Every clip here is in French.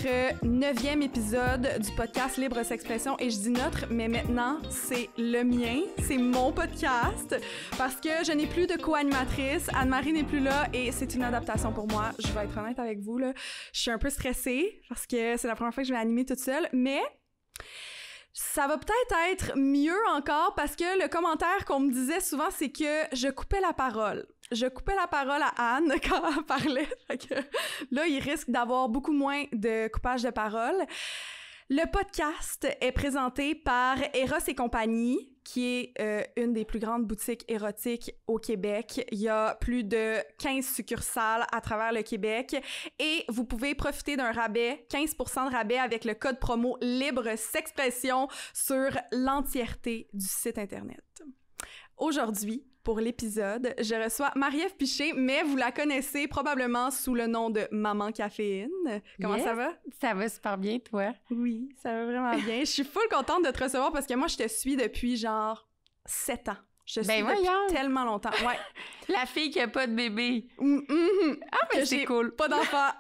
notre 9e épisode du podcast Libre S'expression. Et je dis notre, mais maintenant, c'est le mien, c'est mon podcast, parce que je n'ai plus de co-animatrice, Anne-Marie n'est plus là et c'est une adaptation pour moi. Je vais être honnête avec vous, là. Je suis un peu stressée parce que c'est la première fois que je vais animer toute seule, mais ça va peut-être être mieux encore parce que le commentaire qu'on me disait souvent, c'est que je coupais la parole. Je coupais la parole à Anne quand elle parlait. Fait que là, il risque d'avoir beaucoup moins de coupage de parole. Le podcast est présenté par Eros et compagnie, qui est une des plus grandes boutiques érotiques au Québec. Il y a plus de 15 succursales à travers le Québec et vous pouvez profiter d'un rabais, 15% de rabais avec le code promo Libre S'expression sur l'entièreté du site Internet. Aujourd'hui, pour l'épisode, je reçois Marie-Ève Piché, mais vous la connaissez probablement sous le nom de Maman Caféine. Comment ça va? Ça va super bien, toi? Oui, ça va vraiment bien. Je suis full contente de te recevoir parce que moi, je te suis depuis genre 7 ans. Je te suis depuis tellement longtemps. Ouais. La fille qui a pas de bébé. Ah, mais c'est cool. Pas d'enfant.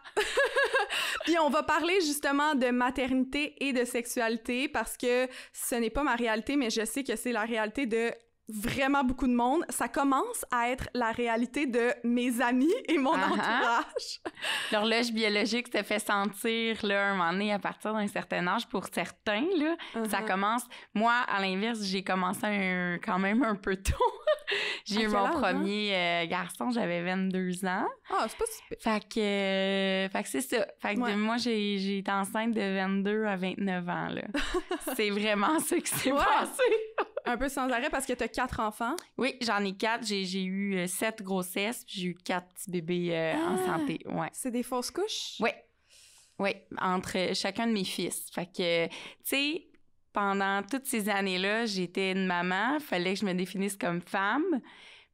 Puis on va parler justement de maternité et de sexualité parce que ce n'est pas ma réalité, mais je sais que c'est la réalité de vraiment beaucoup de monde. Ça commence à être la réalité de mes amis et mon entourage. L'horloge biologique te fait sentir, là, un moment donné, à partir d'un certain âge, pour certains, là, ça commence... Moi, à l'inverse, j'ai commencé quand même un peu tôt. J'ai eu mon premier garçon, j'avais 22 ans. Ah, c'est pas si pire. Fait que c'est ça. Fait que moi, j'ai été enceinte de 22 à 29 ans, là. C'est vraiment ça qui s'est passé. Un peu sans arrêt parce que t'as 4 enfants. Oui, j'en ai 4. J'ai eu 7 grossesses, puis j'ai eu 4 petits bébés en santé. Ouais. C'est des fausses couches? Oui. Oui, entre chacun de mes fils. Fait que, tu sais, pendant toutes ces années-là, j'étais une maman. Fallait que je me définisse comme femme.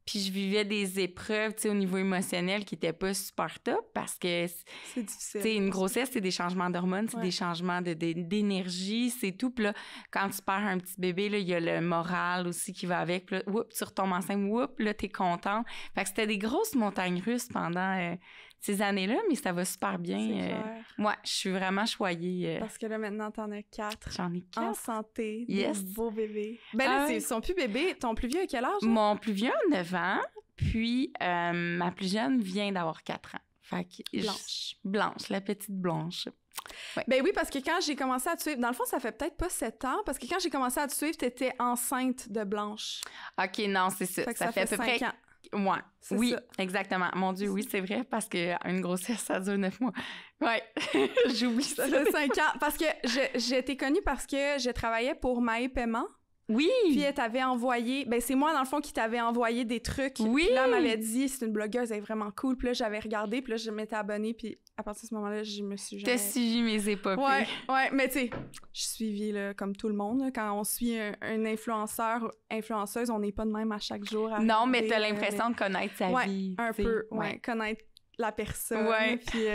Puis je vivais des épreuves, tu sais, au niveau émotionnel qui étaient pas super top parce que... C'est difficile. Tu sais, une grossesse, c'est des changements d'hormones, c'est des changements d'énergie, c'est tout. Puis là, quand tu perds un petit bébé, là, il y a le moral aussi qui va avec. Puis là, tu retombes enceinte, là, t'es contente. Fait que c'était des grosses montagnes russes pendant ces années-là, mais ça va super bien. C'est clair. Moi, je suis vraiment choyée. Parce que là, maintenant, t'en as 4. J'en ai 4. En santé, yes. Des beaux bébés. Ben là, ils sont plus bébés. Ton plus vieux, à quel âge? Hein? Mon plus vieux a 9 ans, puis ma plus jeune vient d'avoir 4 ans. Fait que Blanche, la petite Blanche. Ouais. Ben oui, parce que quand j'ai commencé à te suivre, dans le fond, ça fait peut-être pas 7 ans, parce que quand j'ai commencé à te suivre, t'étais enceinte de Blanche. OK, non, c'est ça. Ça fait à peu près 5 ans. Ouais. Oui, ça. Exactement. Mon Dieu, oui, c'est vrai, parce qu'une grossesse, ça dure 9 mois. Ouais, j'oublie ça. Ça fait 5 ans. Parce que j'ai été connue parce que je travaillais pour Maë Paiement. Oui! Puis elle t'avait envoyé... Ben c'est moi, dans le fond, qui t'avais envoyé des trucs. Oui! Puis là, elle m'avait dit, c'est une blogueuse, elle est vraiment cool. Puis là, j'avais regardé, puis là, je m'étais abonnée, puis à partir de ce moment-là, je me suis jamais... T'as suivi mes épopées. Ouais, mais tu sais, je suis là, comme tout le monde. Là, quand on suit un influenceur, influenceuse, on n'est pas de même à chaque jour. Non, mais t'as l'impression de connaître sa vie. Un peu, connaître la personne. Ouais. Puis...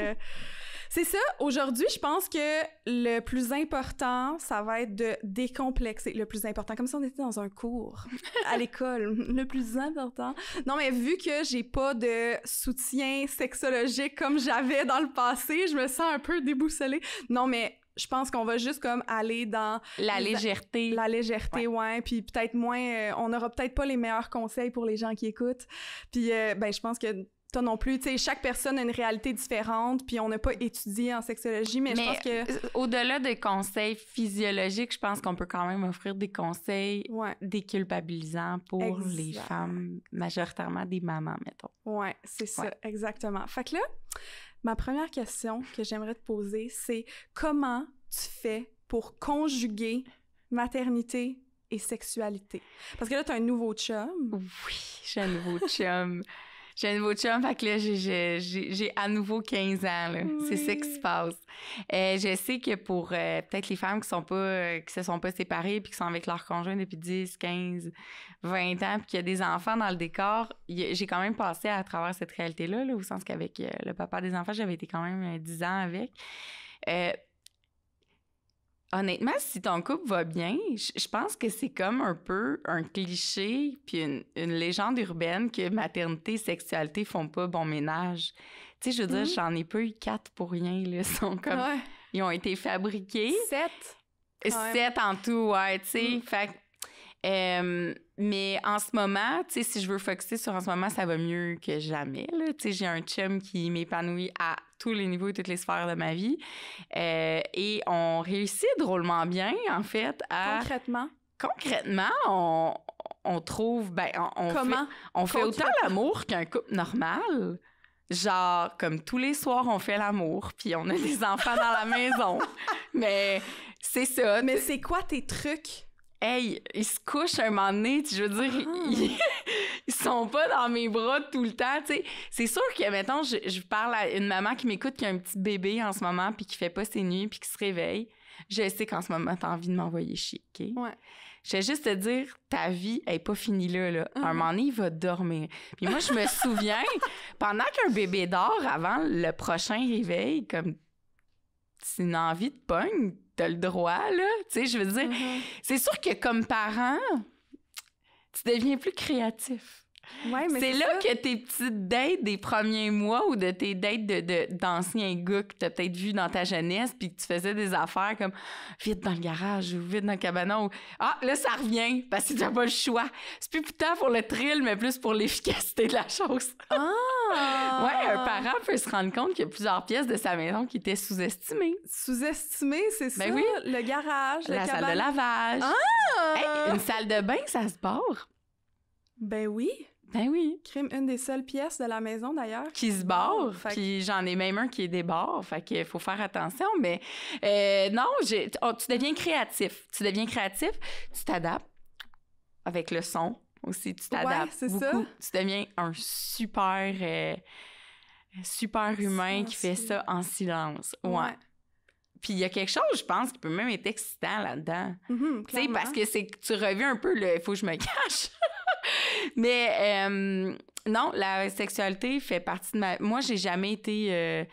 c'est ça. Aujourd'hui, je pense que le plus important, ça va être de décomplexer. Le plus important, comme si on était dans un cours à l'école. Le plus important. Non, mais vu que j'ai pas de soutien sexologique comme j'avais dans le passé, je me sens un peu déboussolée. Non, mais je pense qu'on va juste comme aller dans... La légèreté. La légèreté, ouais. Puis peut-être moins... on n'aura peut-être pas les meilleurs conseils pour les gens qui écoutent. Puis, ben, je pense que toi non plus, tu sais, chaque personne a une réalité différente, puis on n'a pas étudié en sexologie, mais je pense que... au-delà des conseils physiologiques, je pense qu'on peut quand même offrir des conseils déculpabilisants pour les femmes, majoritairement des mamans, mettons. Ouais, c'est ça, exactement. Fait que là, ma première question que j'aimerais te poser, c'est comment tu fais pour conjuguer maternité et sexualité? Parce que là, t'as un nouveau chum. Oui, j'ai un nouveau chum. J'ai un nouveau chum, fait que là, j'ai à nouveau 15 ans, là. Oui. C'est ça qui se passe. Je sais que pour peut-être les femmes qui se sont pas séparées puis qui sont avec leur conjoint depuis 10, 15, 20 ans puis qu'il y a des enfants dans le décor, j'ai quand même passé à travers cette réalité-là, là, au sens qu'avec le papa des enfants, j'avais été quand même 10 ans avec. Honnêtement, si ton couple va bien, je pense que c'est comme un peu un cliché puis une légende urbaine que maternité et sexualité font pas bon ménage. Tu sais, je veux dire, j'en ai pas eu 4 pour rien, là. Ils sont comme ils ont été fabriqués. 7? 7 en tout, ouais, tu sais. Fait que, mais en ce moment, tu sais, si je veux focuser sur en ce moment, ça va mieux que jamais, là. Tu sais, j'ai un chum qui m'épanouit à tous les niveaux et toutes les sphères de ma vie. Et on réussit drôlement bien, en fait, à... Concrètement, on trouve... Ben, on fait autant l'amour qu'un couple normal. Genre, comme tous les soirs, on fait l'amour, puis on a des enfants dans la maison. Mais c'est ça. Mais c'est quoi tes trucs? Hey, ils se couchent un moment donné, je veux dire, ils sont pas dans mes bras tout le temps, tu sais. C'est sûr que, mettons, je parle à une maman qui m'écoute qui a un petit bébé en ce moment, puis qui fait pas ses nuits, puis qui se réveille. Je sais qu'en ce moment, t'as envie de m'envoyer chier, OK? Ouais. Je vais juste te dire, ta vie elle est pas finie là. Un moment donné, il va dormir. Puis moi, je me souviens, pendant qu'un bébé dort, avant le prochain réveil, comme c'est une envie de pogne, t'as le droit, là. Tu sais, je veux dire, c'est sûr que comme parent, tu deviens plus créatif. Ouais, mais c'est là que tes petites dates des premiers mois ou de tes dates d'anciens gars que t'as peut-être vus dans ta jeunesse puis que tu faisais des affaires comme vite dans le garage ou vite dans le cabanon. Ah, là, ça revient parce que t'as pas le choix. C'est plus tant pour le thrill, mais plus pour l'efficacité de la chose. Ah! Ouais, un parent peut se rendre compte qu'il y a plusieurs pièces de sa maison qui étaient sous-estimées. Sous-estimées, c'est ça? Oui. Le garage, la salle de lavage. Ah! Hey, une salle de bain, ça se barre. Ben oui. Ben oui. Crime, une des seules pièces de la maison, d'ailleurs. Qui se barre, puis j'en ai même un qui est débarre, fait qu'il faut faire attention, mais non, tu deviens créatif. Tu t'adaptes avec le son aussi, tu t'adaptes ouais, c'est beaucoup. Ça. Tu deviens un super humain qui fait ça en silence. Ouais. Puis il y a quelque chose, je pense, qui peut même être excitant là-dedans. Tu sais, parce que tu reviens un peu le « il faut que je me cache ». Mais non, la sexualité fait partie de ma... Moi, j'ai jamais été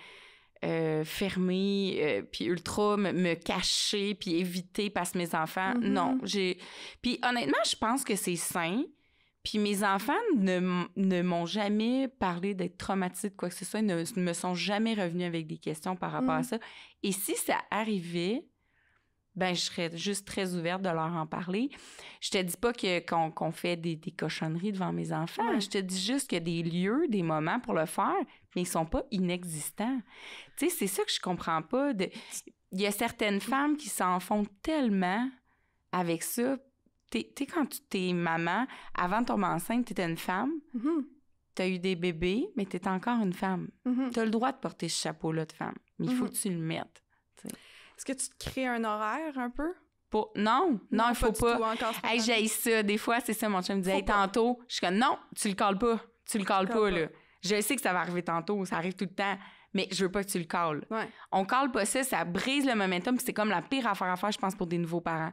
fermée, puis ultra me cacher, puis éviter parce que mes enfants... Non, Puis honnêtement, je pense que c'est sain. Puis mes enfants ne m'ont jamais parlé d'être traumatisés de quoi que ce soit, ne me sont jamais revenus avec des questions par rapport à ça. Et si ça arrivait... ben je serais juste très ouverte de leur en parler. Je te dis pas qu'on fait des cochonneries devant mes enfants. Ouais. Je te dis juste qu'il y a des lieux, des moments pour le faire, mais ils sont pas inexistants. Tu sais, c'est ça que je comprends pas. Il y a certaines femmes qui s'en font tellement avec ça. Tu sais, quand tu t'es maman, avant de tomber enceinte, t'étais une femme. T'as eu des bébés, mais t'es encore une femme. T'as le droit de porter ce chapeau-là de femme, mais il faut que tu le mettes. T'sais. Est-ce que tu te crées un horaire un peu? Non, il faut pas. Hey, j'haïs ça. Des fois, c'est ça, mon chum me disait, hey, tantôt, je suis comme, non, tu le cales pas. Là. Je sais que ça va arriver tantôt, ça arrive tout le temps, mais je veux pas que tu le cales. Ouais. On cale pas ça brise le momentum, puis c'est comme la pire affaire à faire, je pense, pour des nouveaux parents.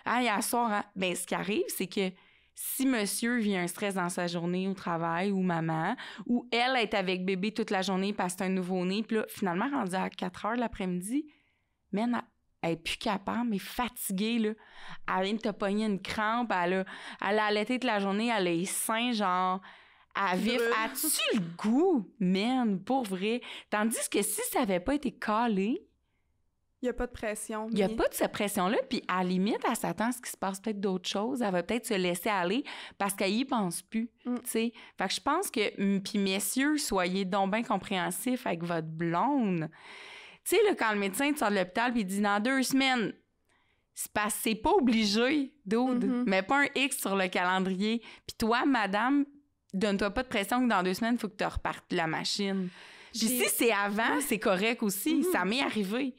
Hey, à soir, hein? Ben, ce qui arrive, c'est que si monsieur vit un stress dans sa journée au travail, ou maman, ou elle est avec bébé toute la journée parce que c'est un nouveau-né, puis là, finalement, rendu à 4 heures de l'après-midi, man, elle est plus capable, mais fatiguée, là. Elle vient de te pogner une crampe, elle a allaité toute la journée, elle a les seins, genre, à vif. As-tu le goût, man, pour vrai? Tandis que si ça avait pas été calé... Il n'y a pas de pression. Il n'y a pas de cette pression-là, puis à la limite, elle s'attend à ce qu'il se passe peut-être d'autres choses. Elle va peut-être se laisser aller parce qu'elle y pense plus, tu sais. Fait que je pense que... Puis messieurs, soyez donc bien compréhensifs avec votre blonde. Tu sais, là, quand le médecin te sort de l'hôpital puis il dit « Dans 2 semaines », c'est parce que c'est pas obligé, dude. Mets pas un X sur le calendrier. Puis toi, madame, donne-toi pas de pression que dans 2 semaines, il faut que tu repartes la machine. Puis si c'est avant, c'est correct aussi. Ça m'est arrivé.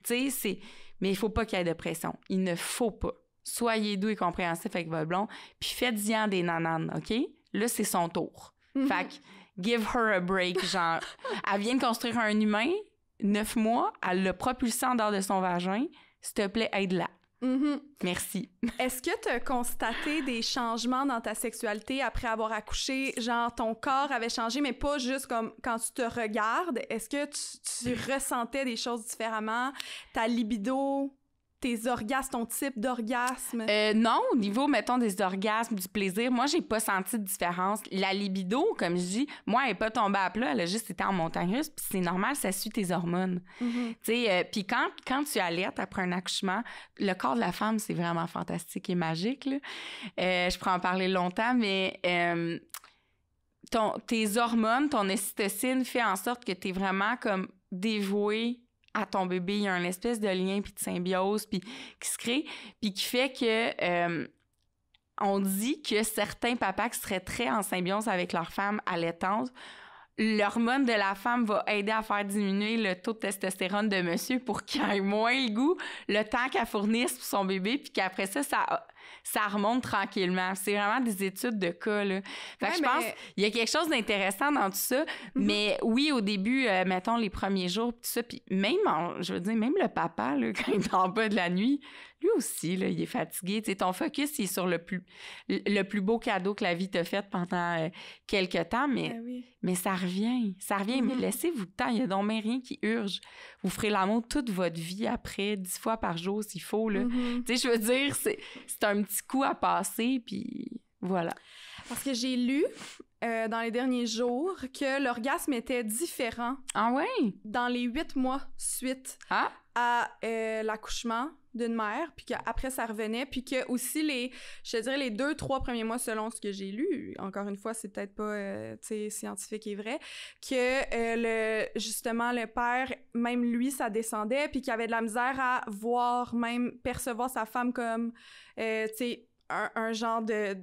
Tu sais, mais il faut pas qu'il y ait de pression. Il ne faut pas. Soyez doux et compréhensifs avec votre blond. Puis faites-y des nananes, OK? Là, c'est son tour. Fait que give her a break, genre. Elle vient de construire un humain... 9 mois, elle l'a propulsé en dehors de son vagin. S'il te plaît, aide-la. Merci. Est-ce que tu as constaté des changements dans ta sexualité après avoir accouché? Genre, ton corps avait changé, mais pas juste comme quand tu te regardes. Est-ce que tu ressentais des choses différemment? Ta libido? tes orgasmes, ton type d'orgasme? Non, au niveau, mettons, des orgasmes, du plaisir, moi, j'ai pas senti de différence. La libido, comme je dis, moi, elle est pas tombée à plat, elle a juste été en montagne russe, puis c'est normal, ça suit tes hormones. Tu sais, puis quand tu allaites après un accouchement, le corps de la femme, c'est vraiment fantastique et magique, là. Je pourrais en parler longtemps, mais tes hormones, ton ocytocine fait en sorte que t'es vraiment comme dévoué à ton bébé. Il y a une espèce de lien puis de symbiose puis qui se crée puis qui fait que on dit que certains papas qui seraient très en symbiose avec leur femme allaitante, l'hormone de la femme va aider à faire diminuer le taux de testostérone de monsieur pour qu'il ait moins le goût le temps qu'elle fournisse pour son bébé puis qu'après ça remonte tranquillement. C'est vraiment des études de cas, là. Fait que je pense qu'il y a quelque chose d'intéressant dans tout ça. Mais oui, au début, mettons, les premiers jours, tout ça, puis même, je veux dire, même le papa, là, quand il est en bas de la nuit, lui aussi, là, il est fatigué. Tu sais, ton focus, il est sur le plus beau cadeau que la vie t'a fait pendant quelques temps, mais ça revient. Ça revient, mais laissez-vous le temps. Il y a donc même rien qui urge. Vous ferez l'amour toute votre vie après, 10 fois par jour s'il faut, là. Tu sais, je veux dire, c'est un petit coup à passer, puis voilà. Parce que j'ai lu dans les derniers jours que l'orgasme était différent. Ah ouais? Dans les 8 mois suite à l'accouchement d'une mère, puis qu'après ça revenait, puis que aussi les 2-3 premiers mois, selon ce que j'ai lu, encore une fois, c'est peut-être pas scientifique et vrai, que justement le père, même lui, ça descendait, puis qu'il avait de la misère à voir, même percevoir sa femme comme, un genre de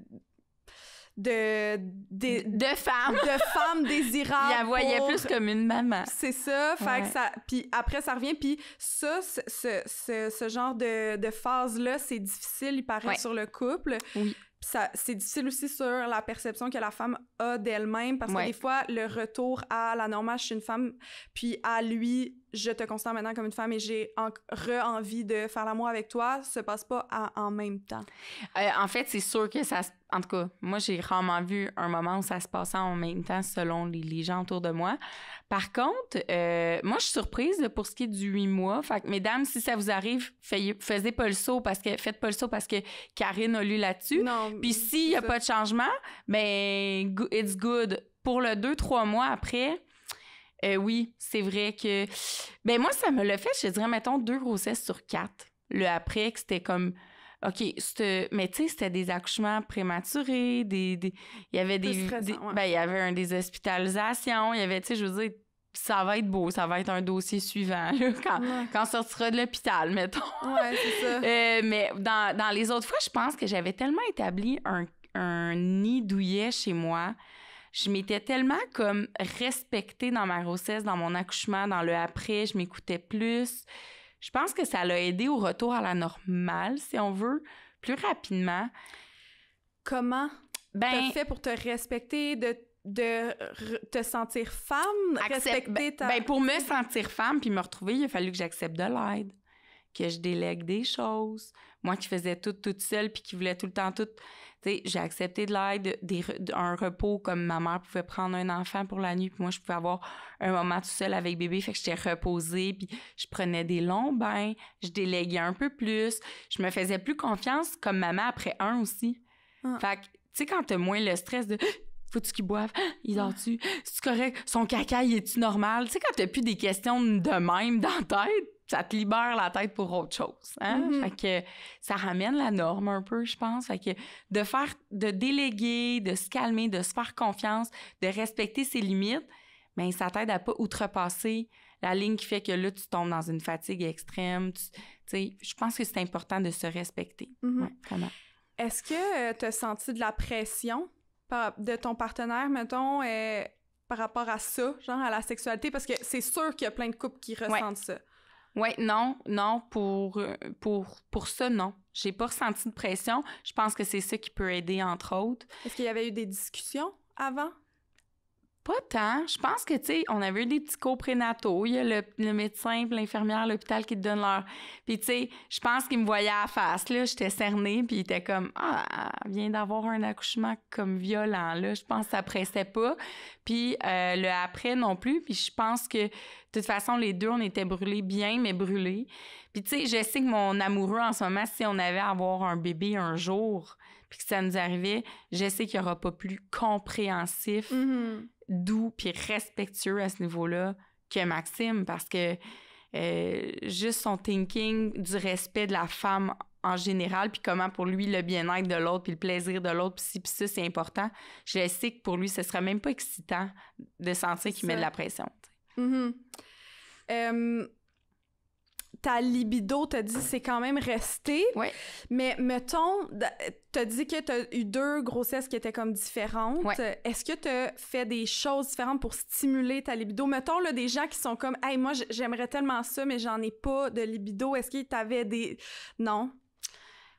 femme désirable. Il la voyait plus comme une maman. C'est ça. Fait que ça... Puis après, ça revient. Puis ça, ce genre de phase-là, c'est difficile, il paraît, sur le couple. Oui. Puis c'est difficile aussi sur la perception que la femme a d'elle-même, parce que des fois, le retour à la normale, je suis une femme, puis à lui, je te considère maintenant comme une femme et j'ai envie de faire l'amour avec toi, se passe pas en même temps. En fait, c'est sûr que ça... En tout cas, moi, j'ai rarement vu un moment où ça se passait en même temps selon les gens autour de moi. Par contre, moi, je suis surprise là, pour ce qui est du 8 mois. Fait que, mesdames, si ça vous arrive, faites pas le saut parce que Karine a lu là-dessus. Puis s'il n'y a pas de changement, ben, it's good. Pour le 2-3 mois après... oui, c'est vrai que... Ben moi, ça me l'a fait, je te dirais, mettons, 2 grossesses sur 4. Le après, que c'était comme... OK, mais tu sais, c'était des accouchements prématurés, il y avait il y avait des hospitalisations, il y avait, tu sais, je veux dire, ça va être beau, ça va être un dossier suivant, là, quand on sortira de l'hôpital, mettons. Ouais, c'est ça. Mais dans les autres fois, je pense que j'avais tellement établi un nid douillet chez moi. Je m'étais tellement comme respectée dans ma grossesse, dans mon accouchement, dans le après, je m'écoutais plus. Je pense que ça l'a aidé au retour à la normale, si on veut, plus rapidement. Comment t'as fait pour te respecter, de te sentir femme, respecter ta... Ben pour me sentir femme puis me retrouver, il a fallu que j'accepte de l'aide, que je délègue des choses. Moi qui faisais tout toute seule puis qui voulais tout le temps tout... Tu sais, j'ai accepté de l'aide, un repos comme ma mère pouvait prendre un enfant pour la nuit, puis moi, je pouvais avoir un moment tout seul avec bébé, fait que j'étais reposée, puis je prenais des longs bains, je déléguais un peu plus, je me faisais plus confiance comme maman après un aussi. Fait que, tu sais, quand t'as moins le stress de... Faut-tu qu'il boive? Il dort-tu? C'est-tu correct? Son caca, il est-tu normal? Tu sais, quand t'as plus des questions de même dans la tête, ça te libère la tête pour autre chose. Hein? Fait que ça ramène la norme un peu, je pense. Fait que de déléguer, de se calmer, de se faire confiance, de respecter ses limites, bien, ça t'aide à pas outrepasser la ligne qui fait que là, tu tombes dans une fatigue extrême. Tu sais, je pense que c'est important de se respecter. Ouais, vraiment. Est-ce que tu as senti de la pression de ton partenaire, mettons, par rapport à ça, genre à la sexualité? Parce que c'est sûr qu'il y a plein de couples qui ressentent ça. Oui, non, pour ça, non. J'ai pas ressenti de pression. Je pense que c'est ça qui peut aider, entre autres. Est-ce qu'il y avait eu des discussions avant? Pas tant. Je pense que, tu sais, on avait eu des petits cours prénataux. Il y a le médecin et l'infirmière à l'hôpital qui te donnent leur... Puis, tu sais, je pense qu'il me voyait à la face, là. J'étais cernée, puis il était comme « Ah, elle vient d'avoir un accouchement comme violent, là. » Je pense que ça pressait pas. Puis, le après non plus. Puis, je pense que, de toute façon, les deux, on était brûlés bien, mais brûlés. Puis, tu sais, je sais que mon amoureux, en ce moment, si on avait à avoir un bébé un jour, puis que ça nous arrivait, je sais qu'il n'y aura pas plus compréhensif, doux puis respectueux à ce niveau-là que Maxime, parce que juste son thinking du respect de la femme en général, puis comment pour lui le bien-être de l'autre, puis le plaisir de l'autre, puis ci, puis ça, c'est important. Je sais que pour lui, ce serait même pas excitant de sentir qu'il met de la pression. Ta libido, t'as dit, c'est quand même resté. Oui. Mais mettons, t'as dit que t'as eu 2 grossesses qui étaient comme différentes. Ouais. Est-ce que t'as fait des choses différentes pour stimuler ta libido? Mettons, là, des gens qui sont comme « Hey, moi, j'aimerais tellement ça, mais j'en ai pas de libido. » Est-ce que t'avais des... Non?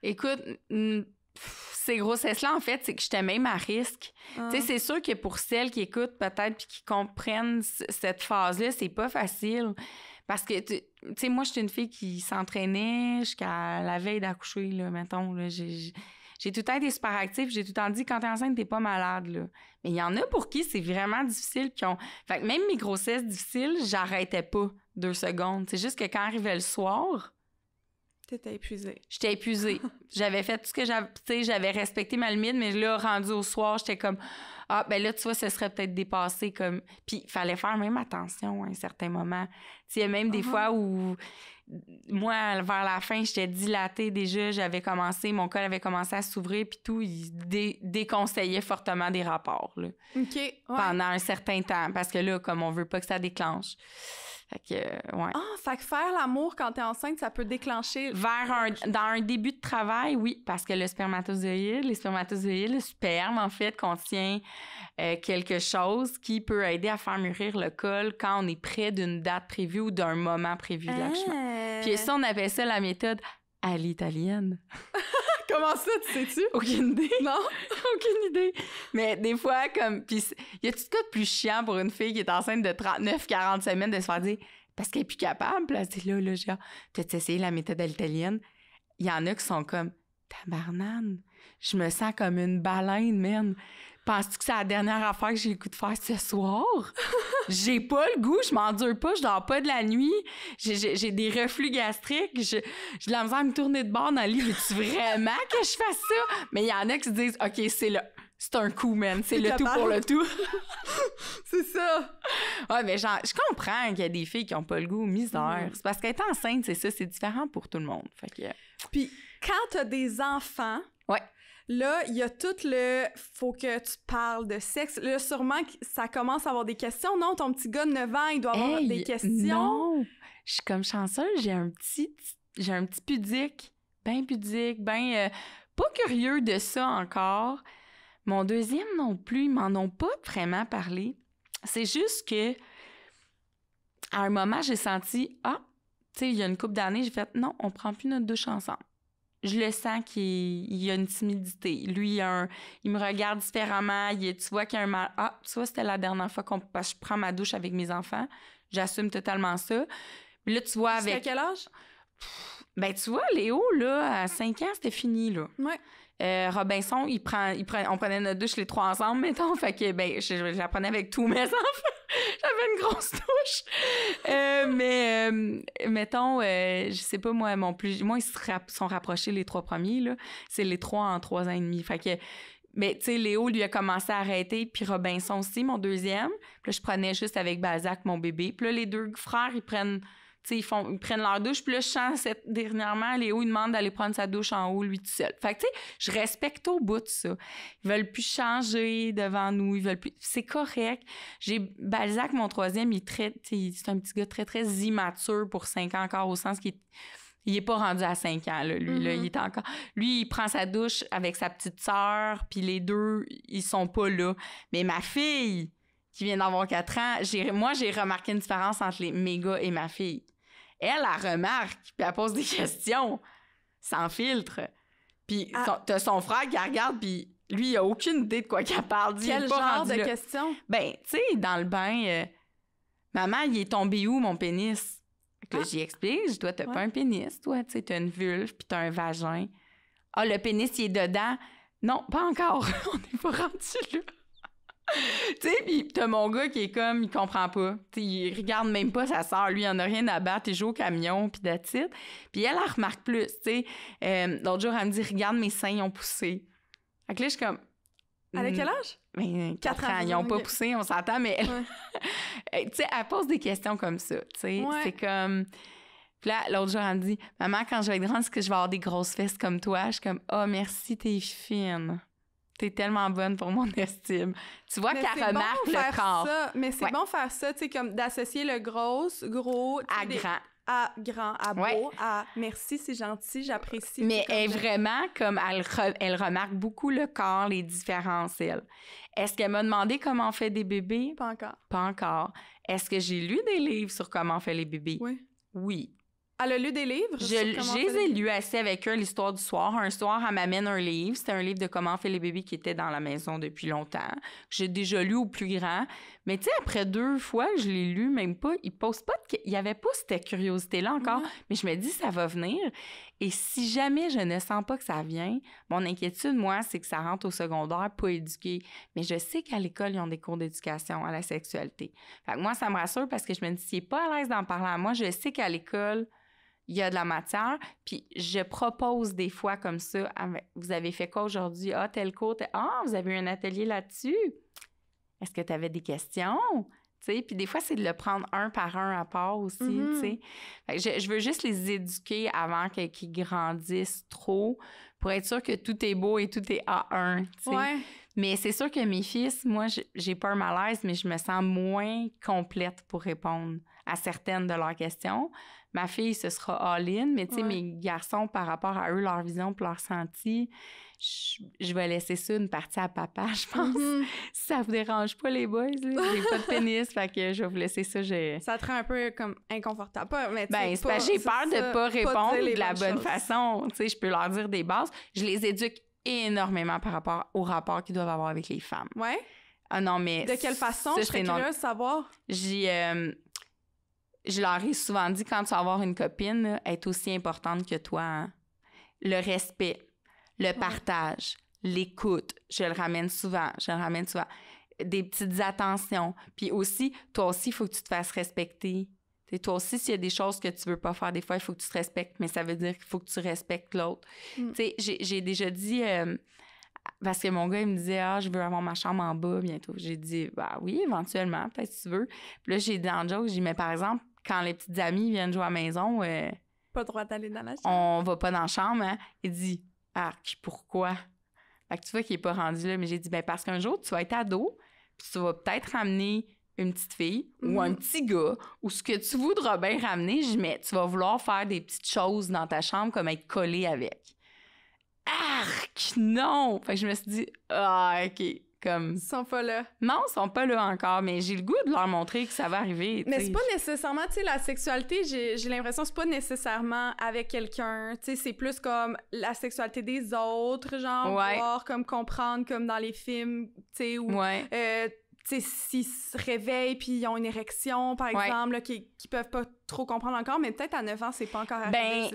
Écoute... Ces grossesses-là, en fait, c'est que j'étais même à risque. Tu sais, c'est sûr que pour celles qui écoutent peut-être puis qui comprennent cette phase-là, c'est pas facile. Parce que, tu sais, moi, j'étais une fille qui s'entraînait jusqu'à la veille d'accoucher, là, mettons. Là, j'ai tout le temps été super active. J'ai tout le temps dit, quand t'es enceinte, t'es pas malade, là. Mais il y en a pour qui c'est vraiment difficile, qui ont... Fait que même mes grossesses difficiles, j'arrêtais pas 2 secondes. C'est juste que quand arrivait le soir... T'étais épuisée. J'étais épuisée. J'avais fait tout ce que j'avais... Tu sais, j'avais respecté ma limite, mais là, rendu au soir, j'étais comme... Ah, ben là, tu vois, ce serait peut-être dépassé comme... Puis il fallait faire même attention à un certain moment. Tu sais, il y a même des fois où... Moi, vers la fin, j'étais dilatée déjà. J'avais commencé... Mon col avait commencé à s'ouvrir, puis tout. Il déconseillait fortement des rapports, là. OK. Ouais. Pendant un certain temps. Parce que là, comme on veut pas que ça déclenche... Fait que, ouais. Ah, fait que faire l'amour quand t'es enceinte, ça peut déclencher... Dans un début de travail, oui, parce que le spermatozoïde, le sperme, en fait, contient quelque chose qui peut aider à faire mûrir le col quand on est près d'une date prévue ou d'un moment prévu de l'accouchement. Puis ça, on appelle ça la méthode à l'italienne. Comment ça, tu sais-tu? Aucune idée. Non? Aucune idée. Mais des fois, comme... Puis y a-tu de quoi de plus chiant pour une fille qui est enceinte de 39-40 semaines de se faire dire parce qu'elle est plus capable? Puis elle se dit là, genre, t'as essayé la méthode à l'italienne? Il y en a qui sont comme tabarnane. Je me sens comme une baleine, man. Penses-tu que c'est la dernière affaire que j'ai le goût de faire ce soir? J'ai pas le goût, je m'endure pas, je dors pas de la nuit, j'ai des reflux gastriques, j'ai de la misère à me tourner de bord dans le lit. Veux-tu vraiment que je fasse ça? Mais il y en a qui se disent, OK, c'est un coup, man, c'est le tout pour le tout. C'est ça. Ouais, mais genre, je comprends qu'il y a des filles qui ont pas le goût, misère. C'est parce qu'être enceinte, c'est ça, c'est différent pour tout le monde. Fait que... Puis quand t'as des enfants... Ouais. Là, il y a tout le « faut que tu parles de sexe ». Là, sûrement que ça commence à avoir des questions. Non, ton petit gars de 9 ans, il doit avoir des questions. Non! Je suis comme chanceuse, j'ai un petit pudique, bien pas curieux de ça encore. Mon deuxième non plus, ils m'en ont pas vraiment parlé. C'est juste que à un moment, j'ai senti « Ah! » Tu sais, il y a une couple d'années, j'ai fait « Non, on prend plus notre douche ensemble. » Je le sens qu'il y a une timidité. Lui, il me regarde différemment. Tu vois qu'il y a un mal. Ah, tu vois, c'était la dernière fois parce que je prends ma douche avec mes enfants. J'assume totalement ça. Mais là, tu vois, avec... Jusqu'à quel âge? Ben, tu vois, Léo, là, à 5 ans, c'était fini, là. Ouais. Robinson, on prenait notre douche les 3 ensemble, mettons. Fait que, ben, je la prenais avec tous mes enfants. J'avais une grosse douche. Mais, mettons, je sais pas, moi, ils se sont rapprochés les 3 premiers, là. C'est les 3 en 3 ans et demi. Fait que, mais, tu sais, Léo, lui, a commencé à arrêter, puis Robinson aussi, mon deuxième. Puis là, je prenais juste avec Balzac, mon bébé. Puis là, les 2 frères, ils prennent leur douche. Puis là, je sens dernièrement, Léo, il demande d'aller prendre sa douche en haut, lui, tout seul. Fait que, tu sais, je respecte au bout de ça. Ils veulent plus changer devant nous. Ils veulent plus... C'est correct. J'ai Balzac, mon troisième, c'est un petit gars très, très immature pour 5 ans encore, au sens qu'il est pas rendu à 5 ans, là, lui. Là, il est encore... Lui, il prend sa douche avec sa petite sœur, puis les 2, ils sont pas là. Mais ma fille, qui vient d'avoir 4 ans, j'ai remarqué une différence entre mes gars et ma fille. Elle remarque, puis elle pose des questions sans filtre. Puis t'as son frère qui la regarde, puis Lui, il a aucune idée de quoi qu'il parle. Quel genre de questions? Ben, tu sais, dans le bain, maman, il est tombé où, mon pénis? Fait que là, j'y explique. Je dis, toi, t'as pas un pénis, toi. Tu sais, t'as une vulve, puis t'as un vagin. Ah, le pénis, il est dedans. Non, pas encore. On n'est pas rendu là. Tu sais, pis t'as mon gars qui est comme, il comprend pas. T'sais, il regarde même pas sa sœur. Lui, il en a rien à battre. Il joue au camion, puis that's it. Puis elle remarque plus, tu sais. L'autre jour, elle me dit, regarde, mes seins, ils ont poussé. Fait que là, je suis comme... Elle a quel âge? Ben, 4 ans. Ils n'ont pas poussé, on s'entend, mais... tu sais, elle pose des questions comme ça, tu sais. Ouais. C'est comme... Puis là, l'autre jour, elle me dit, maman, quand je vais être grande, est-ce que je vais avoir des grosses fesses comme toi? Je suis comme, oh, merci, t'es fine. T'es tellement bonne pour mon estime. Tu vois qu'elle remarque le corps. Mais c'est bon faire ça, tu sais, comme d'associer le gros, à grand. À grand, à beau, à merci, c'est gentil, j'apprécie. Mais elle est vraiment comme elle remarque beaucoup le corps, les différences, elle. Est-ce qu'elle m'a demandé comment on fait des bébés? Pas encore. Pas encore. Est-ce que j'ai lu des livres sur comment on fait les bébés? Oui. Oui. Elle a lu des livres? Je les ai lus assis avec eux l'histoire du soir. Un soir, elle m'amène un livre. C'était un livre de comment on fait les bébés qui était dans la maison depuis longtemps. J'ai déjà lu au plus grand. Mais tu sais, après 2 fois que je l'ai lu, même pas, il y avait pas cette curiosité-là encore. Ouais. Mais je me dis, ça va venir. Et si jamais je ne sens pas que ça vient, mon inquiétude, moi, c'est que ça rentre au secondaire pas éduqué. Mais je sais qu'à l'école, ils ont des cours d'éducation à la sexualité. Fait que moi, ça me rassure parce que je me dis, s'il n'est pas à l'aise d'en parler à moi, je sais qu'à l'école, il y a de la matière, puis je propose des fois comme ça, vous avez fait quoi aujourd'hui? Ah, tel cours, vous avez eu un atelier là-dessus? Est-ce que tu avais des questions? Tu sais, puis des fois, c'est de le prendre un par un à part aussi, tu sais. Fait que je veux juste les éduquer avant qu'ils grandissent trop pour être sûr que tout est beau et tout est A1, tu sais. Ouais. Mais c'est sûr que mes fils, moi, j'ai pas un malaise, mais je me sens moins complète pour répondre à certaines de leurs questions. Ma fille, ce sera all-in, mais tu sais, mes garçons, par rapport à eux, leur vision et leur ressenti, je vais laisser ça une partie à papa, je pense. Si ça vous dérange pas, les boys, là, j'ai pas de pénis, fait que je vais vous laisser ça. Ça te rend un peu comme inconfortable. Mais c'est parce que j'ai peur de pas répondre de la bonne façon. Tu sais, je peux leur dire des bases. Je les éduque énormément par rapport au rapport qu'ils doivent avoir avec les femmes. Ouais? Ah non, mais... De quelle façon? Je serais curieuse de savoir. Je leur ai souvent dit, quand tu vas avoir une copine, là, elle est aussi importante que toi. Hein? Le respect, le partage, l'écoute, je le ramène souvent. Des petites attentions. Puis aussi, toi aussi, il faut que tu te fasses respecter. T'sais, toi aussi, s'il y a des choses que tu veux pas faire, des fois, il faut que tu te respectes, mais ça veut dire qu'il faut que tu respectes l'autre. Tu sais, j'ai déjà dit... parce que mon gars, il me disait, je veux avoir ma chambre en bas bientôt. J'ai dit, oui, éventuellement, peut-être si tu veux. Puis là, j'ai dit en joke, j'ai dit, mais par exemple, quand les petites amies viennent jouer à la maison, pas le droit d'aller dans la chambre. On va pas dans la chambre, hein. Il dit, pourquoi? Fait que tu vois qu'il est pas rendu là. Mais j'ai dit, parce qu'un jour, tu vas être ado, puis tu vas peut-être ramener une petite fille ou un petit gars, ou ce que tu voudras bien ramener, mais tu vas vouloir faire des petites choses dans ta chambre comme être collé avec. Arc! Non! Fait que je me suis dit, OK, comme... Ils sont pas là. Non, ils sont pas là encore, mais j'ai le goût de leur montrer que ça va arriver. Mais c'est pas nécessairement, tu sais, la sexualité, j'ai l'impression que c'est pas nécessairement avec quelqu'un, tu sais, c'est plus comme la sexualité des autres, genre, voir, comme comprendre, comme dans les films, tu sais, où... tu sais, s'ils se réveillent puis ils ont une érection, par exemple, là, qui peuvent pas trop comprendre encore, mais peut-être à 9 ans, c'est pas encore arrivé.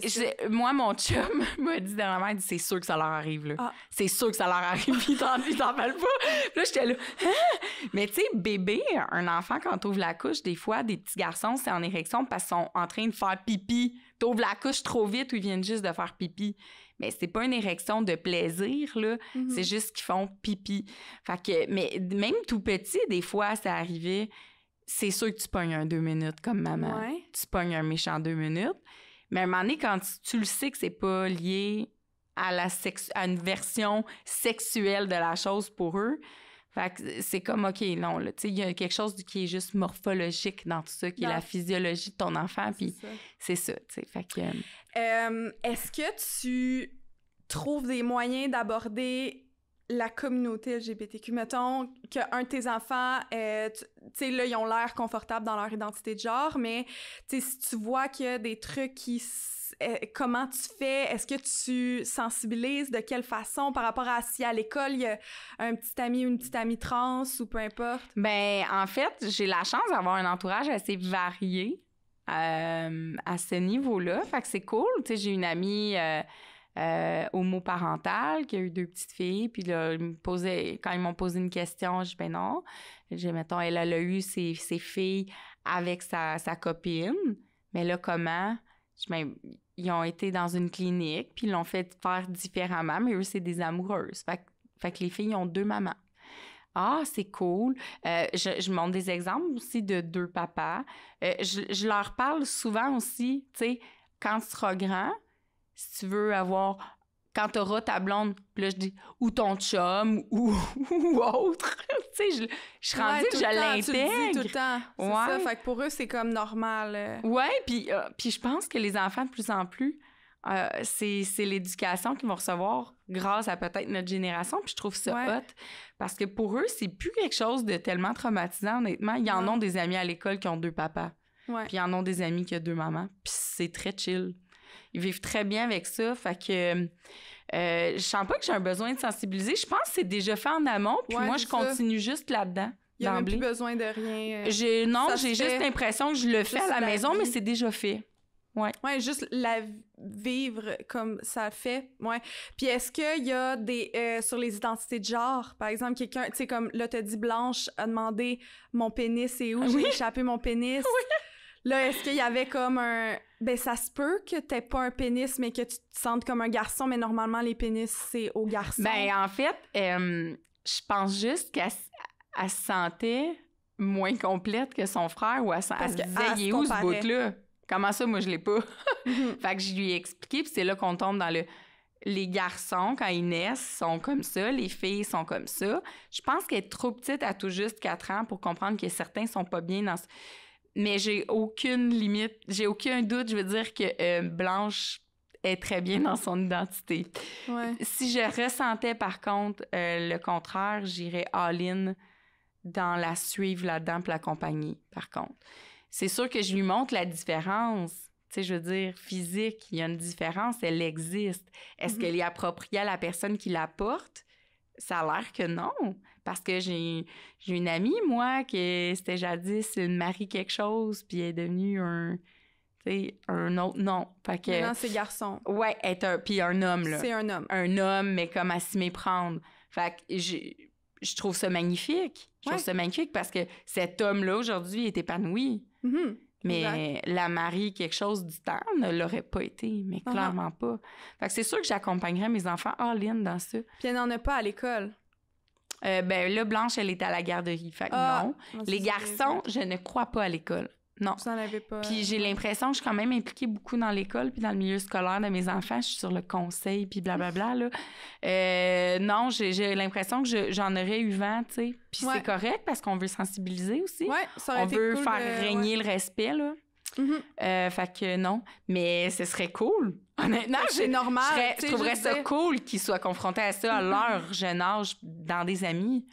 Moi, mon chum m'a dit dernièrement, il dit, c'est sûr que ça leur arrive, là. C'est sûr que ça leur arrive, puis t'en parles pas. Puis là, j'étais là, Mais tu sais, bébé, un enfant, quand t'ouvres la couche, des fois, des petits garçons, c'est en érection parce qu'ils sont en train de faire pipi. T'ouvres la couche trop vite ou ils viennent juste de faire pipi. Mais c'est pas une érection de plaisir, là. C'est juste qu'ils font pipi. Fait que, mais même tout petit, des fois, ça arrivait. C'est sûr que tu pognes un 2 minutes comme maman. Ouais. Tu pognes un méchant 2 minutes. Mais à un moment donné, quand tu le sais que c'est pas lié à une version sexuelle de la chose pour eux, fait que c'est comme, OK, non, là, tu sais, il y a quelque chose qui est juste morphologique dans tout ça, qui est la physiologie de ton enfant, puis c'est ça, tu sais, fait que... est-ce que tu trouves des moyens d'aborder la communauté LGBTQ? Mettons qu'un de tes enfants, tu sais, là, ils ont l'air confortables dans leur identité de genre, mais, tu sais, si tu vois qu'il y a des trucs qui comment tu fais? Est-ce que tu sensibilises? De quelle façon? Par rapport à si à l'école, il y a un petit ami ou une petite amie trans ou peu importe? Ben, en fait, j'ai la chance d'avoir un entourage assez varié à ce niveau-là. Fait que c'est cool. Tu sais, j'ai une amie homoparentale qui a eu 2 petites filles. Puis là, quand ils m'ont posé une question, je dis ben non. Mettons, elle a eu ses filles avec sa copine. Mais là, comment? Ben, ils ont été dans une clinique, puis ils l'ont fait faire différemment, mais eux, c'est des amoureuses. Fait que les filles ont 2 mamans. Ah, c'est cool. Je montre des exemples aussi de 2 papas. Je leur parle souvent aussi, tu sais, quand tu seras grand, si tu veux avoir... Quand tu auras ta blonde, puis là, je dis, ou ton chum, ou autre. Tu sais, je suis rendue que je l'intègre. Tu le dis tout le temps. C'est ça. Fait que pour eux, c'est comme normal. Ouais, puis je pense que les enfants, de plus en plus, c'est l'éducation qu'ils vont recevoir grâce à peut-être notre génération, puis je trouve ça hot. Parce que pour eux, c'est plus quelque chose de tellement traumatisant, honnêtement. Ils en ont des amis à l'école qui ont 2 papas. Puis ils en ont des amis qui ont 2 mamans. Puis c'est très chill. Ils vivent très bien avec ça. Fait que je sens pas que j'ai un besoin de sensibiliser. Je pense que c'est déjà fait en amont. Puis moi, je continue juste là-dedans. Il n'y a même plus besoin de rien. J'ai juste l'impression que je le fais à la maison, mais c'est déjà fait. Ouais, juste la vivre comme ça fait. Ouais. Puis est-ce qu'il y a des... sur les identités de genre, par exemple, quelqu'un... Tu sais, comme là, t'as dit Blanche a demandé « Mon pénis est où? J'ai échappé mon pénis. » Là, est-ce qu'il y avait comme un... Ben, ça se peut que t'aies pas un pénis, mais que tu te sentes comme un garçon, mais normalement, les pénis, c'est aux garçons. Ben, en fait, je pense juste qu'elle se sentait moins complète que son frère, ou elle se disait « Il est où ce bout-là? » Comment ça, moi, je l'ai pas? Fait que je lui ai expliqué, puis c'est là qu'on tombe dans les garçons, quand ils naissent, sont comme ça, les filles sont comme ça. Je pense qu'elle est trop petite à tout juste 4 ans pour comprendre que certains sont pas bien dans... Mais j'ai aucune limite, j'ai aucun doute, je veux dire que Blanche est très bien dans son identité. Ouais. Si je ressentais, par contre, le contraire, j'irais all-in dans la suivre là-dedans pour l'accompagner, par contre. C'est sûr que je lui montre la différence. Tu sais, je veux dire, physique, il y a une différence, elle existe. Est-ce qu'elle est appropriée à la personne qui la porte? Ça a l'air que non. Parce que j'ai une amie, moi, qui c'était jadis une Marie quelque chose, puis elle est devenue un autre nom. Fait que... Maintenant, c'est garçon. Ouais, puis un homme, là. C'est un homme. Un homme, mais comme à s'y méprendre. Fait que je trouve ça magnifique. Je trouve ça magnifique parce que cet homme-là, aujourd'hui, est épanoui. Mais la Marie, quelque chose du temps, ne l'aurait pas été, mais clairement pas. Fait que c'est sûr que j'accompagnerais mes enfants all-in dans ça. Puis elle n'en a pas à l'école. Ben là, Blanche, elle est à la garderie. Fait que non. Les garçons, je ne crois pas à l'école. Non. Vous n'en avez pas. Puis j'ai l'impression que je suis quand même impliquée beaucoup dans l'école puis dans le milieu scolaire de mes enfants. Je suis sur le conseil puis blablabla, là. Non, j'ai l'impression que j'en aurais eu vent, tu sais. Puis c'est correct parce qu'on veut sensibiliser aussi. Ouais, ça aurait été cool. On veut cool faire régner le respect, là. Fait que non. Mais ce serait cool. Honnêtement, c'est normal. Je trouverais ça cool qu'ils soient confrontés à ça à leur jeune âge dans des amis.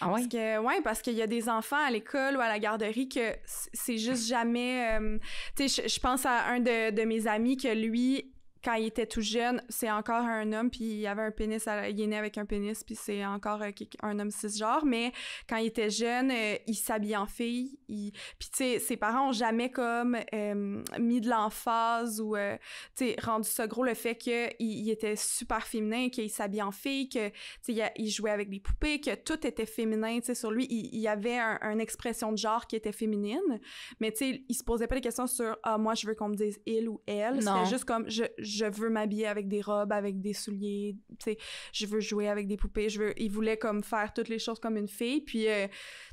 Ah ouais? Parce qu'il y a des enfants à l'école ou à la garderie que c'est juste jamais... tu sais, je pense à un de mes amis que lui, quand il était tout jeune, c'est encore un homme, puis il avait un pénis, il est né avec un pénis, puis c'est encore un homme cisgenre, mais quand il était jeune, il s'habillait en fille, puis tu sais, ses parents ont jamais comme mis de l'emphase ou, tu sais, rendu ça gros le fait qu'il était super féminin, qu'il s'habillait en fille, que, tu sais, il jouait avec des poupées, que tout était féminin, tu sais, sur lui, il y avait une expression de genre qui était féminine, mais tu sais, il se posait pas des questions sur « Ah, moi, je veux qu'on me dise il ou elle », c'était juste comme je veux m'habiller avec des robes, avec des souliers, tu sais, je veux jouer avec des poupées, il voulait comme faire toutes les choses comme une fille, puis, tu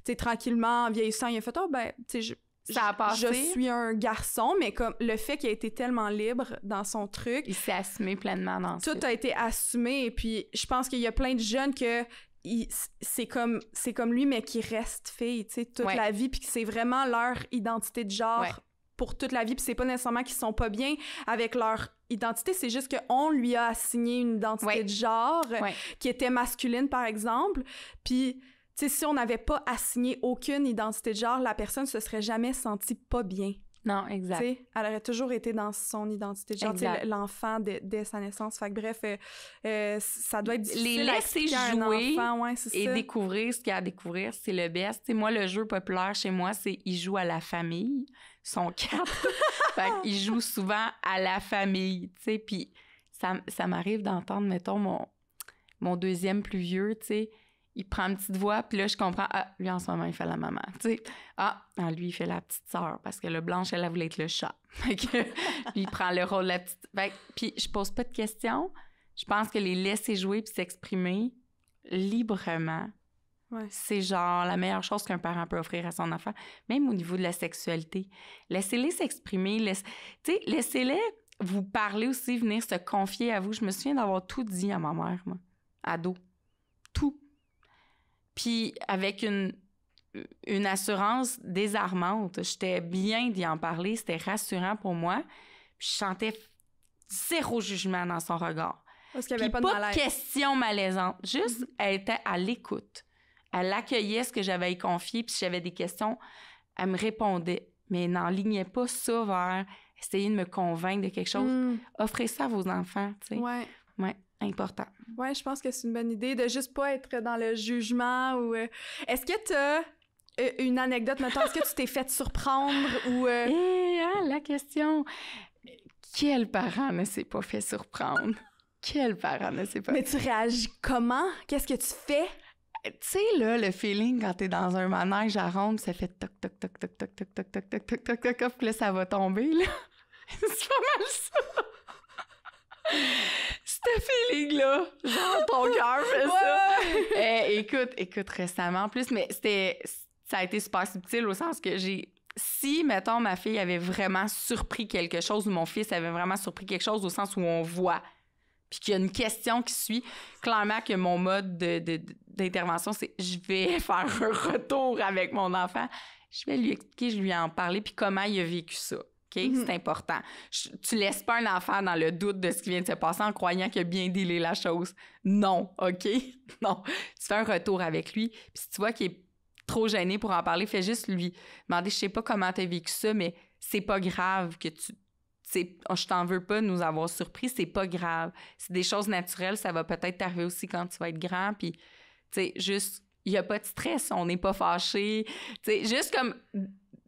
sais, tranquillement, en vieillissant, il a fait « Oh, ben, tu sais, je suis un garçon », mais comme le fait qu'il a été tellement libre dans son truc... Il s'est assumé pleinement dans ça. Tout a été assumé, et puis je pense qu'il y a plein de jeunes que c'est comme lui, mais qui reste fille, tu sais, toute la vie, puis que c'est vraiment leur identité de genre... pour toute la vie, puis c'est pas nécessairement qu'ils sont pas bien avec leur identité, c'est juste qu'on lui a assigné une identité de genre qui était masculine, par exemple, puis, tu sais, si on n'avait pas assigné aucune identité de genre, la personne se serait jamais sentie pas bien. Non, exact. T'sais, elle aurait toujours été dans son identité de genre, l'enfant dès sa naissance. Fait que bref, ça doit être difficile les laisser jouer et ça. découvrir ce qu'il y a à découvrir, c'est le best. T'sais, moi, le jeu populaire chez moi, c'est ils jouent à la famille. Ils sont 4. Fait qu'ils jouent souvent à la famille, tu sais. Puis ça m'arrive d'entendre, mettons, mon deuxième plus vieux, tu sais, il prend une petite voix, puis là, je comprends, lui, en ce moment, il fait la maman, tu sais. Lui, il fait la petite sœur, parce que le Blanche, elle voulait être le chat. Fait que lui, il prend le rôle de la petite... Fait que, puis je pose pas de questions. Je pense que les laisser jouer puis s'exprimer librement, c'est genre la meilleure chose qu'un parent peut offrir à son enfant, même au niveau de la sexualité. Laissez-les s'exprimer, tu sais, laissez-les vous parler aussi, venir se confier à vous. Je me souviens d'avoir tout dit à ma mère, moi, ado. Tout. Puis avec une assurance désarmante. J'étais bien d'y en parler, c'était rassurant pour moi. Puis je sentais zéro jugement dans son regard. Parce qu'il n'y avait puis pas de malaise. Pas de questions malaisantes. Juste, elle était à l'écoute. Elle accueillait ce que j'avais à y confier, puis si j'avais des questions, elle me répondait. Mais elle n'enlignait pas ça vers essayer de me convaincre de quelque chose. Offrez ça à vos enfants, tu sais. Ouais. Ouais, important. Ouais, je pense que c'est une bonne idée de juste pas être dans le jugement ou... Est-ce que t'as une anecdote, mettons, est-ce que tu t'es fait surprendre ou... la question... Quel parent ne s'est pas fait surprendre? Quel parent ne s'est pas... Mais tu réagis comment? Qu'est-ce que tu fais? Tu sais, là, le feeling quand t'es dans un manège à ronde, ça fait toc, toc, toc, toc, toc, toc, toc, toc, toc, toc, toc, toc, toc, puis là, ça va tomber, là. C'est pas mal ça. Ce feeling-là, genre ton cœur fait ça. Écoute, récemment en plus, mais ça a été super subtil au sens que si, mettons, ma fille avait vraiment surpris quelque chose ou mon fils avait vraiment surpris quelque chose au sens où on voit, puis qu'il y a une question qui suit, clairement que mon mode d'intervention, c'est je vais faire un retour avec mon enfant, je vais lui expliquer, je vais lui en parler, puis comment il a vécu ça. OK? C'est important. Tu laisses pas un enfant dans le doute de ce qui vient de se passer en croyant qu'il a bien dealé la chose. Non, OK? Non. Tu fais un retour avec lui, puis si tu vois qu'il est trop gêné pour en parler, fais juste lui demander, je sais pas comment t'as vécu ça, mais c'est pas grave que je t'en veux pas de nous avoir surpris, c'est pas grave. C'est des choses naturelles, ça va peut-être t'arriver aussi quand tu vas être grand, puis, tu sais, juste, il y a pas de stress, on n'est pas fâchés, tu sais, juste comme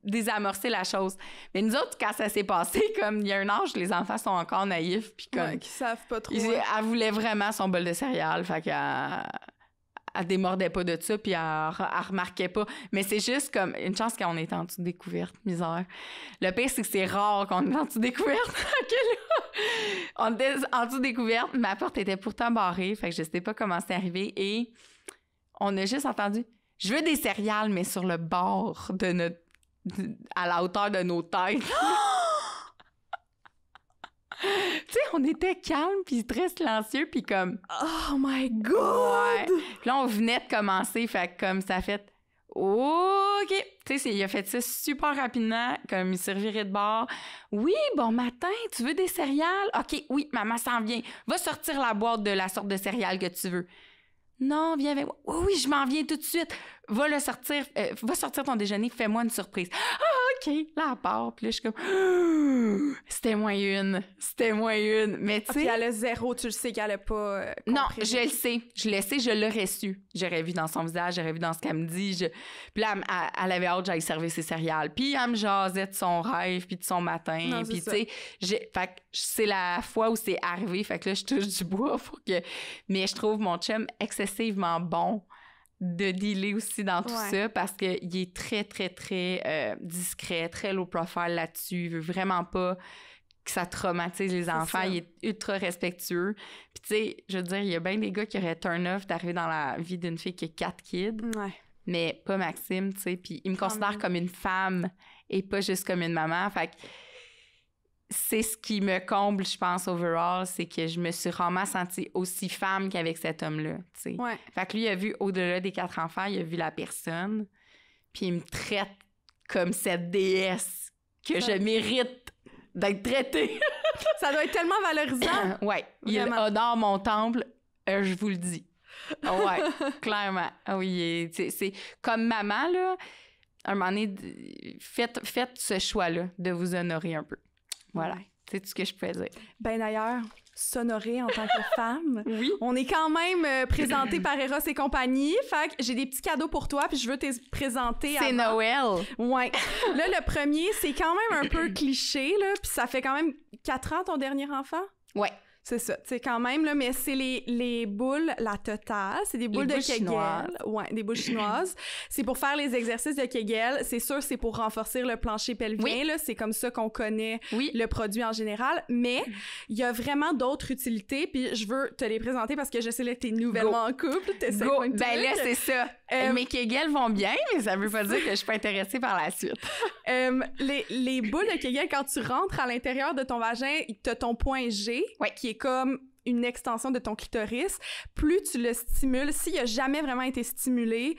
désamorcer la chose. Mais nous autres, quand ça s'est passé, comme il y a un âge, les enfants sont encore naïfs, puis comme... qui savent pas trop. Elle voulait vraiment son bol de céréales, fait qu'elle... Elle démordait pas de ça, puis elle remarquait pas. Mais c'est juste comme une chance qu'on est en dessous de découverte, misère. Le pire, c'est que c'est rare qu'on est en dessous de découverte. On était en dessous de découverte, ma porte était pourtant barrée, fait que je sais pas comment c'est arrivé. Et on a juste entendu « Je veux des céréales, mais sur le bord de à la hauteur de nos têtes. » Tu sais, on était calmes, puis très silencieux, puis comme... Oh my God! Ouais. Puis là, on venait de commencer, fait que comme ça a fait... OK! Tu sais, il a fait ça super rapidement, comme il servirait de bord. Oui, bon matin, tu veux des céréales? OK, oui, maman s'en vient. Va sortir la boîte de la sorte de céréales que tu veux. Non, viens avec moi. Oui, je m'en viens tout de suite. Va sortir ton déjeuner, fais-moi une surprise. Ah, OK, là, elle part. Puis là, je suis comme, c'était moins une. Mais tu sais. Puis elle a zéro, tu le sais qu'elle a pas. Non, je le sais, je l'aurais su. J'aurais vu dans son visage, j'aurais vu dans ce qu'elle me dit. Puis là, elle avait hâte que j'aille servir ses céréales. Puis elle me jasait de son rêve, puis de son matin. Puis tu sais, fait que c'est la fois où c'est arrivé. Fait que là, je touche du bois pour que. Mais je trouve mon chum excessivement bon de dealer aussi dans tout ça parce qu'il est très, très, très discret, très low profile là-dessus. Il veut vraiment pas que ça traumatise les enfants. Il est ultra respectueux. Puis tu sais, je veux dire, il y a bien des gars qui auraient turn off d'arriver dans la vie d'une fille qui a 4 kids. Ouais. Mais pas Maxime, tu sais. Puis il me considère comme une femme et pas juste comme une maman. Fait que c'est ce qui me comble, je pense, overall, c'est que je me suis vraiment sentie aussi femme qu'avec cet homme-là, tu sais. Ouais. Fait que lui, il a vu au-delà des 4 enfants, il a vu la personne, puis il me traite comme cette déesse que je mérite d'être traitée. Ça doit être tellement valorisant. Ouais, il honore mon temple, je vous le dis. Ouais, clairement. Ah oui, c'est comme maman, là. un moment donné, faites ce choix-là de vous honorer un peu. Voilà. Ouais. C'est tout ce que je peux dire. Ben d'ailleurs, s'honorer en tant que femme. Oui. On est quand même présenté par Eros et compagnie. Fait que j'ai des petits cadeaux pour toi, puis je veux te présenter. C'est avant. Noël. Ouais. Là, le premier, c'est quand même un peu cliché, là, puis ça fait quand même 4 ans ton dernier enfant? Ouais. C'est ça, tu sais, quand même, là, mais c'est les boules, la totale, c'est des boules de Kegel. Chinoises. Ouais, des boules chinoises. C'est pour faire les exercices de Kegel. C'est sûr, c'est pour renforcer le plancher pelvien, Oui. là. C'est comme ça qu'on connaît Oui. le produit en général. Mais il y a vraiment d'autres utilités, puis je veux te les présenter parce que je sais là, que t'es nouvellement en couple. T'essaies Go. plein de Ben là, trucs. c'est ça. Mes Kegels vont bien, mais ça veut pas dire que je suis pas intéressée par la suite. Les boules de Kegel, quand tu rentres à l'intérieur de ton vagin, t'as ton point G, Ouais. qui est comme une extension de ton clitoris. Plus tu le stimules, s'il a jamais vraiment été stimulé,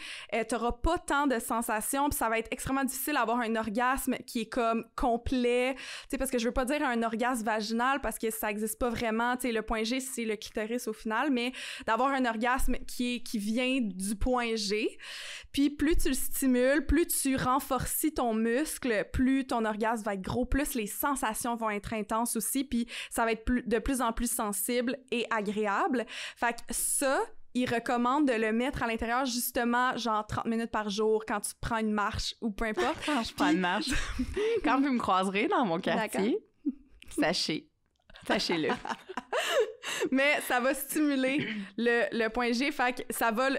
t'auras pas tant de sensations, puis ça va être extrêmement difficile d'avoir un orgasme qui est comme complet, tu sais, parce que je veux pas dire un orgasme vaginal parce que ça existe pas vraiment, tu sais, le point G, c'est le clitoris au final, mais d'avoir un orgasme qui vient du point G. Puis plus tu le stimules, plus tu renforces ton muscle, plus ton orgasme va être gros, plus les sensations vont être intenses aussi, puis ça va être de plus en plus sensible et agréable. Fait que ça, il recommande de le mettre à l'intérieur justement genre 30 minutes par jour quand tu prends une marche ou peu importe. Quand je prends une marche. Quand vous me croiserez dans mon quartier, sachez-le. Mais ça va stimuler le point G, fait que ça va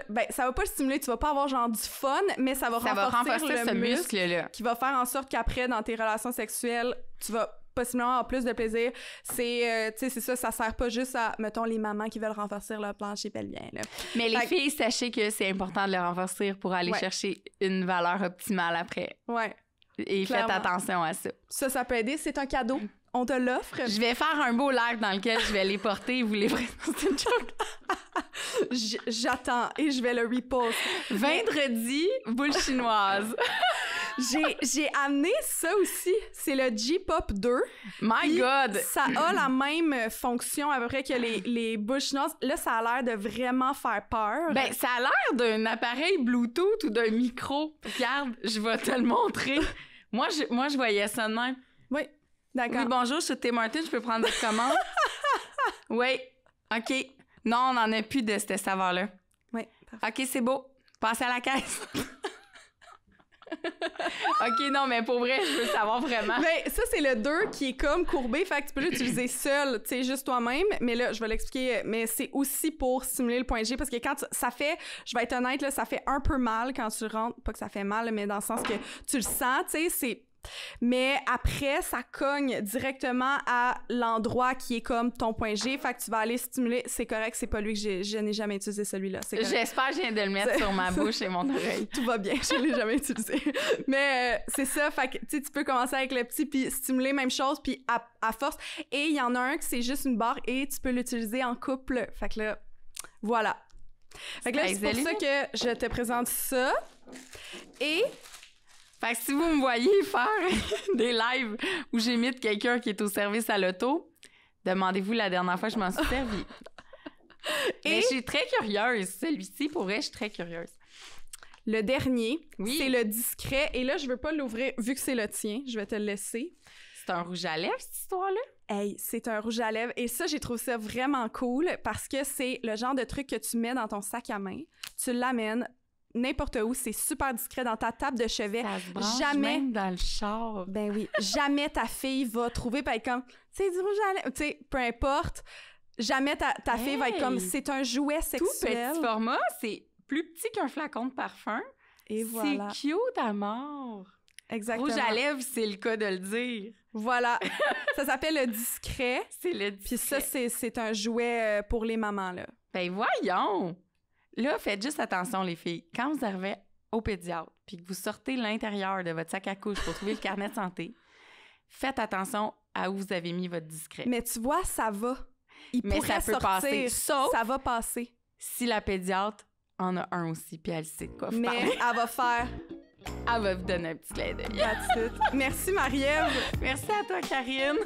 pas le stimuler, tu vas pas avoir genre du fun, mais ça va renforcer ce muscle-là. qui va faire en sorte qu'après, dans tes relations sexuelles, tu vas possiblement avoir plus de plaisir. C'est, tu sais, c'est ça sert pas juste à, mettons, les mamans qui veulent renforcer leur plancher pelvien, là. Mais les filles, sachez que c'est important de le renforcer pour aller Ouais. chercher une valeur optimale après. Ouais. Et Clairement. faites attention à ça. Ça peut aider, c'est un cadeau. On te l'offre. Je vais faire un beau live dans lequel je vais les porter et vous les présenter une joke. J'attends et je vais le repost. Vendredi, boule chinoise. J'ai amené ça aussi. C'est le J-Pop 2. My Puis, God! ça a la même fonction à peu près que les boules chinoises. Là, ça a l'air de vraiment faire peur. Ben, ça a l'air d'un appareil Bluetooth ou d'un micro. Regarde, je vais te le montrer. Moi, je voyais ça de même. Oui, d'accord. Oui, bonjour, je suis Tim Martin, je peux prendre votre commande? Oui, OK. Non, on n'en a plus de cette saveur-là. Oui, parfait. OK, c'est beau. Passez à la caisse. OK, non, mais pour vrai, je veux savoir vraiment. Ben, ça, c'est le 2 qui est comme courbé, fait que tu peux l'utiliser seul, tu sais, juste toi-même. Mais là, je vais l'expliquer, mais c'est aussi pour stimuler le point G, parce que quand ça fait, je vais être honnête, là, ça fait un peu mal quand tu rentres. Pas que ça fait mal, mais dans le sens que tu le sens, tu sais, c'est... Mais après, ça cogne directement à l'endroit qui est comme ton point G, fait que tu vas aller stimuler. C'est correct, c'est pas lui que je n'ai jamais utilisé celui-là. C'est correct. J'espère que je viens de le mettre sur ma bouche et mon oreille. Tout va bien, je l'ai jamais utilisé. Mais c'est ça, fait que tu peux commencer avec le petit puis stimuler, même chose, puis à force. Et il y en a un que c'est juste une barre et tu peux l'utiliser en couple. Fait que là, voilà. Fait que là, c'est pour ça que je te présente ça. Et... Fait que si vous me voyez faire des lives où j'imite quelqu'un qui est au service à l'auto, demandez-vous la dernière fois que je m'en suis servie. Mais je suis très curieuse. Celui-ci, pour vrai, je suis très curieuse. Le dernier, Oui. c'est le discret. Et là, je veux pas l'ouvrir vu que c'est le tien. Je vais te le laisser. C'est un rouge à lèvres, cette histoire-là? Hey, c'est un rouge à lèvres. Et ça, j'ai trouvé ça vraiment cool parce que c'est le genre de truc que tu mets dans ton sac à main. Tu l'amènes n'importe où, c'est super discret dans ta table de chevet. Ça se branche Jamais même dans le char. Ben oui, jamais ta fille va trouver pas être comme c'est du rouge à lèvres, tu sais, peu importe. Jamais ta fille va être comme c'est un jouet Tout sexuel. petit format, c'est plus petit qu'un flacon de parfum. Et voilà. C'est cute à mort. Exactement. Rouge à lèvres, c'est le cas de le dire. Voilà. Ça s'appelle le discret. C'est le discret. Puis ça, c'est un jouet pour les mamans, là. Ben voyons! Là, faites juste attention, les filles. Quand vous arrivez au pédiatre puis que vous sortez l'intérieur de votre sac à couche pour trouver le carnet de santé, faites attention à où vous avez mis votre discret. Mais tu vois, ça va. Mais ça peut passer. Sauf ça va passer. si la pédiatre en a un aussi puis elle sait de quoi vous Mais parlez. elle va faire... Elle va vous donner un petit clin d'œil. That's it. Merci, Marie-Ève. Merci à toi, Karine.